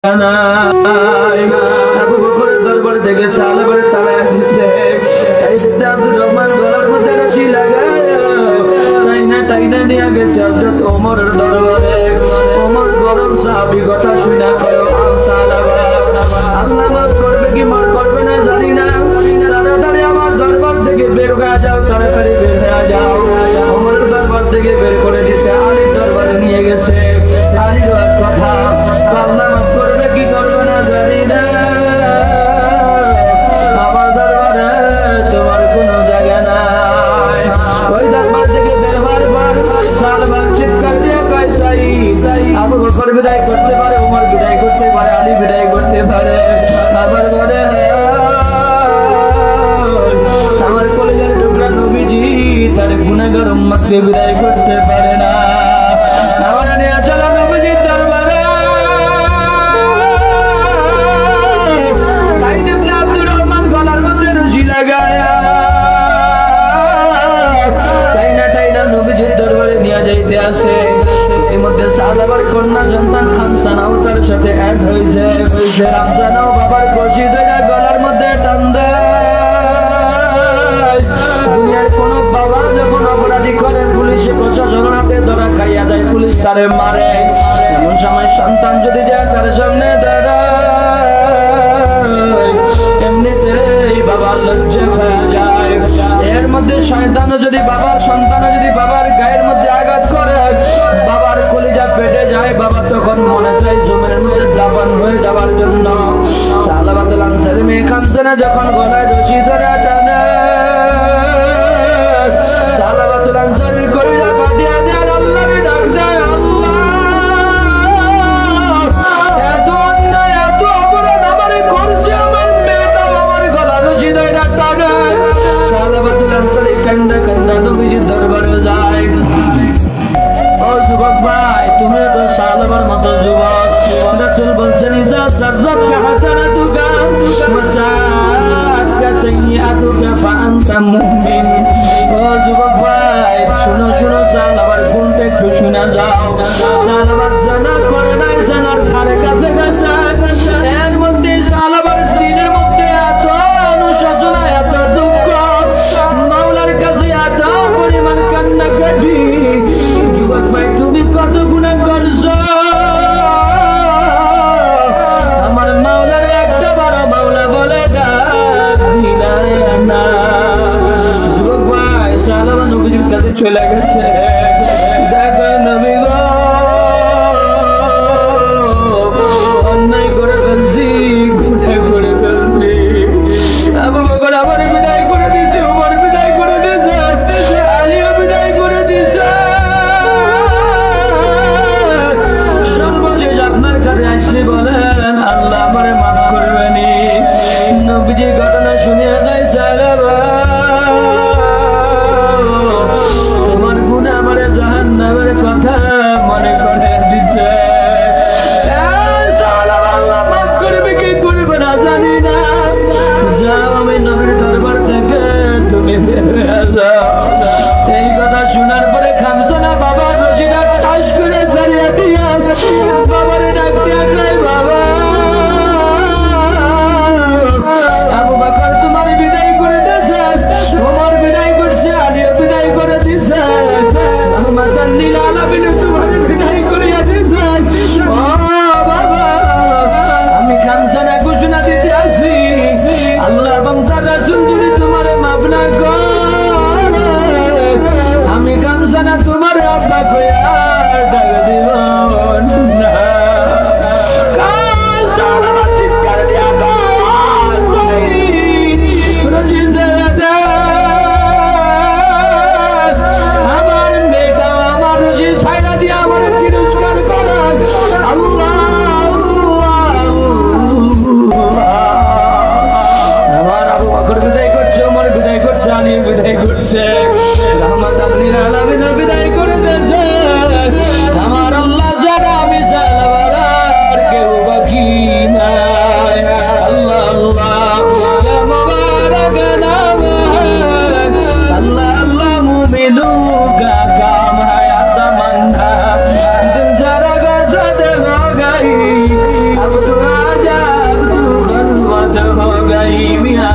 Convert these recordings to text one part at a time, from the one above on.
আবু বকরের দরবার থেকে সালাবার তালায় দিছে এইটা আব্দুর রহমান গলার মধ্যে রশি লাগায় টাইনা নিয়ে গেছে হযরত ওমরের দরবারে। ওমর গরম সাহাবী কথা শুনা কয় সালাবা আল্লাহ মাফ করবে কি মাফ করবে না জানি না, তাড়াতাড়ি আমার দরবার থেকে বের হয়ে যাও, তাড়াতাড়ি বের হয়ে যাও। ওমরের দরবার থেকে বের করে দিছে, আলীর দরবারে নিয়ে গেছে। আলীর কথা আল্লাহ মাফ করবে কি করবে না জানি না, আমার দরবারে তোমার কোনো জায়গা নাই। ওই দরবার থেকে বের হওয়ার পর সালমান চিৎকার দিয়ে কয় সাইদ আবু বকর বিদায় করতে পারে, ওমর বিদায় করতে পারে, আলী বিদায় করতে পারে, আবার বলে আমার কলেজের টুকরা নবীজি তার গুনাহগার উম্মতকে বিদায় করতে পারে না। আমার নিয়ে চলো নবীজির দরবারে। সাইদ ইবনে আব্দুর রহমান গলার মধ্যে রশি লাগায়া টাইনা নবীজির দরবারে নিয়ে যাইতে আসে। এর মধ্যে সালাবার কন্যা সন্তান খামসানাও তার সাথে অ্যাড হয়েছে। খামসানাও বাবার কষি ধরে গলার মধ্যে টান দেয়। দুনিয়ার কোন বাবা যখন অপরাধী করে পুলিশে প্রশাসনের হাতে ধরা খাইয়া যায়, পুলিশ তারে মারে। এমন সময় সন্তান যদি যায় তার সামনে দাঁড়ায়, এমনিতেই বাবার লজ্জা হয়ে যায়। এর মধ্যে শয়তানও যদি বাবার সন্তানও যদি বাবার গায়ের মধ্যে আঘাত করে, বাবার কলিজা পেটে যায়। বাবা তখন মনে চায় জমির মধ্যে দাফন হয়ে যাওয়ার জন্য। সালাবাতুল আনসারী মেয়ে খামসানা যখন গলায় রশি ধরে টানে, সালাবাতুল আনসারীর কলিজা ফাটিয়ে দেয়, আল্লাহকে ডাক দেয়, আল্লাহ এত অন্যায় এত অপরাধ আমারে করছে, আমার মেয়েটা আমার গলা রশি ধরে টানে। সালাবাতুল আনসারী কান্দা কান্দা নবীজির দরবারে যায়। ও যুবক ভাই, তুমি তো সালাবার মতো যুবক। রাসূল বলছেন ইজা সাররাতকা হাসানাতুকা ওয়া সাআতকা সাইয়্যাতুকা ফাআনতা মুমিন। ও যুবক ভাই, শুনো শুনো, সালাবার গুণটা একটু শোনা যাও। সালাবার জানা করে নাই, জানার ধারে কাছে কাছে। এর মধ্যে সালাবার দিনের মধ্যে এত অনুশোচনা, এত দুঃখ, মাওলার কাছে এত পরিমাণ কান্নাকাটি। যুবক ভাই, তুমি কত গুনাহ করছো, আমার মাওলার একটা বড় মাওলা বলে ডাক দিলা না। যুবক ভাই, সালাবা নবীর কাছে চলে গেছে। দেখো নবী গো,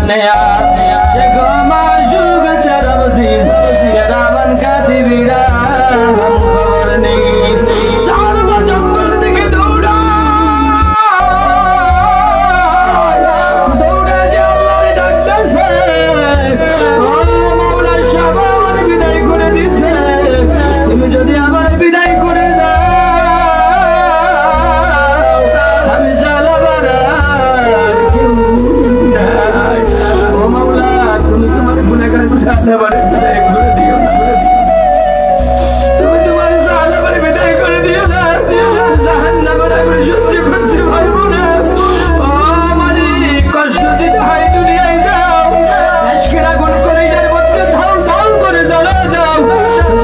नया शेखो माशूक चरमदीद किरामन कातिबीना हम खबर नहीं सारवा जंगल दिखे दौड़ा दौड़ा जे अल्लाहर डाकता से ओ मौला शाबा আমার বিদায় করে দিতে তুমি যদি আমার বিদায় করে দাও আমি সালাবারা ও মাওলা তুমি তোমার গুনাহগার সালাবারে বিদায় করে দিও তুমি তোমার সালাবারে বিদায় করে দিও না জাহান্নামের আগুন সহ্য করতে পারবো না ও মালিক কষ্ট দিতে হয় দুনিয়ায় যাও আজকের আগুন কলিজার মধ্যে ধাও ধাও করে জ্বালা যাও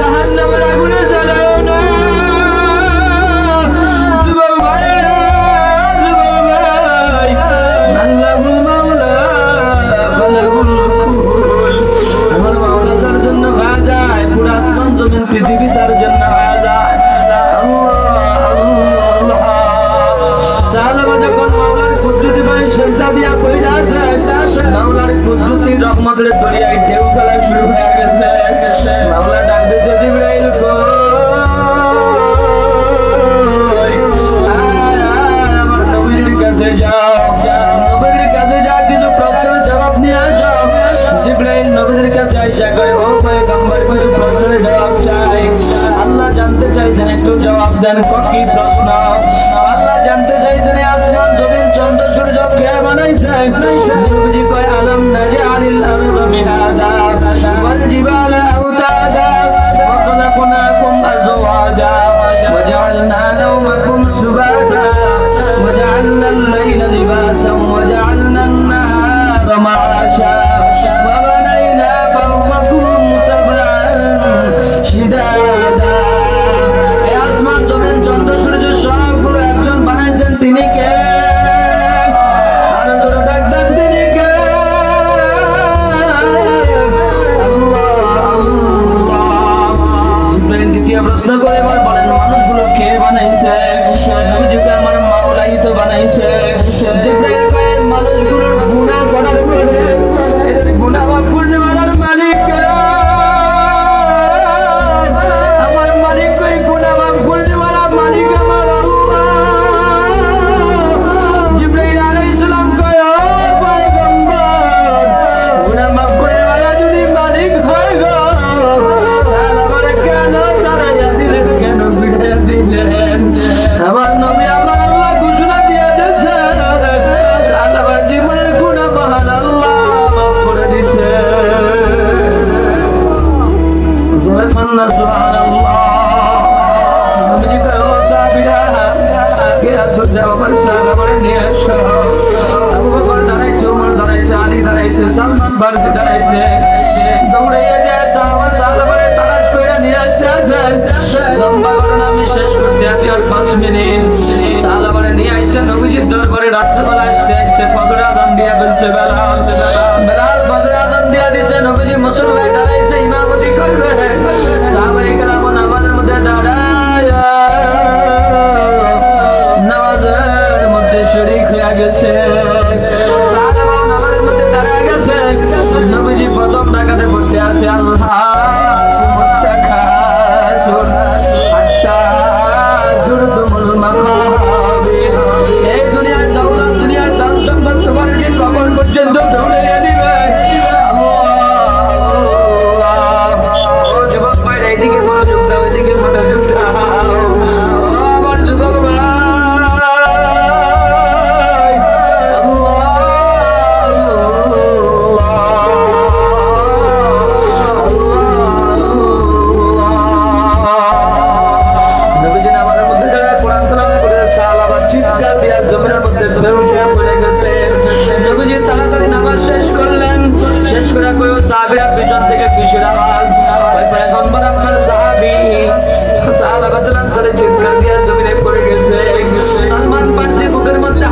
জাহান্নামের আগুনে জ্বালাও না যুবক ভাইরা যুবক ভাই আল্লাহুল মাওলা বালাগুল কুল আমার মাওলা তার জন্য হয়ে যায় পুরো আসমান জমিন পৃথিবী তার জন্য হয়ে যায় আল্লাহ সালাবা যখন মাওলার কুদরতি ভাই সেজদা দিয়া কইরা আছে মাওলার কুদরতি রহমতের দরিয়ায় ঢেউ খেলা শুরু হয়ে গেছে মাওলা ডাক দিতে জিবরাইল কই আমার নবীর কাছে যাও নবীর কাছে যা কিছু প্রশ্নের জবাব নিয়ে আসো জিবরাইল নবীর কাছে আইসা কয় ও পয়গম্বর কিছু প্রশ্নের জবাব চাই আল্লাহ জানতে চাইছেন একটু জবাব দেন কি প্রশ্ন আল্লাহ জানতে চাইছেন আসমান জমিন চন্দ্র সূর্য কে বানাইছে নবীজি কয় আলম নাজআলিল আরদা মিহাদা ওয়াল জিবালা আওতাদা ওয়া খালাকনাকুম আজওয়াজা ওয়া জাআলনা নাওমাকুম সুবাতা ওয়া জাআলনা আল-লাইলা লিবাসান ওয়া জাআলনা আন-নাহারা মা'আশা ওয়া বানাইনা ফাওকাকুম সাবআন শিদাদা এই আসমান জমিন চন্দ্র সূর্য সবগুলো একজন বানাইছেন তিনি কে প্রশ্ন করে এবার বলেন মানুষগুলো কে বানাইছে নবীজিকে আমার মাওলাই তো বানাইছে মানুষগুলোর গুনাহ করার পরে গুনাহ মাফ করতে পারার মালিক আমার মালিক কই গুনাহ মাফ করতে পারা মালিক আমার আল্লাহ জিবরাইল আলাইহিস সালাম কয় ও পয়গম্বর গুনাহ মাফ করতে পারা যদি মালিক হয় গো আমার নবী আমার আল্লাহ ঘোষণা দিয়ে দিয়েছে আল্লাহ জীবনের গুনাহ মহান আল্লাহ মাফ করে দিয়েছে সুবহানাল্লাহ নবীজি কয় ও সাহাবীরা কে আছো যাও আমার সাহাবারে নিয়ে আসো আবু বকর দাঁড়াইছে ওমর দাঁড়াইছে আলী দাঁড়াইছে সালমান ফারসি দাঁড়াইছে দৌড়াইয়া যায় সাহাবারে তালাশ করে নিয়ে আসতে আছে লম্বা ঘটনা আমি শেষ করতে আছি আর 5 মিনিট সাহাবারে নিয়ে আসছে নবীজির দরবারে রাত্রেবেলা আসতে আসতে ফজর আযান দিয়ে বলছে বেলাল ফজর আযান দিয়ে দিছে নবীজি মুসল্লায় দাঁড়াইছে ইমামতি করবে সাহাবায়ে কেরাম নামাজের মধ্যে দাঁড়ায় নামাজের মধ্যে শরীক হয়ে গেছে সাহাবা নামাজের মধ্যে দাঁড়ায় গেছে নবীজি প্রথম রাকাতে পড়তে আসে আল্লাহ এই দুনিয়ার দৌলত দুনিয়ার ধন সম্পদ তোমাকে কবর পর্যন্ত দৌড়িয়ে দিবে যুবক ভাই এইদিকে মনোযোগ দাও এদিকে মনোযোগ দাও আমার যুবক ভাই তাড়াতাড়ি নামাজ শেষ করলেন শেষ করে সাহাবীরা পিছন থেকে কিসের আওয়াজ ওই পয়গম্বর আপনার সাহাবী সাহাবাতুল আনসারে চিৎকার দিয়ে জমিনে পড়ে গেছে সালমান ফারসি বুকের মধ্যে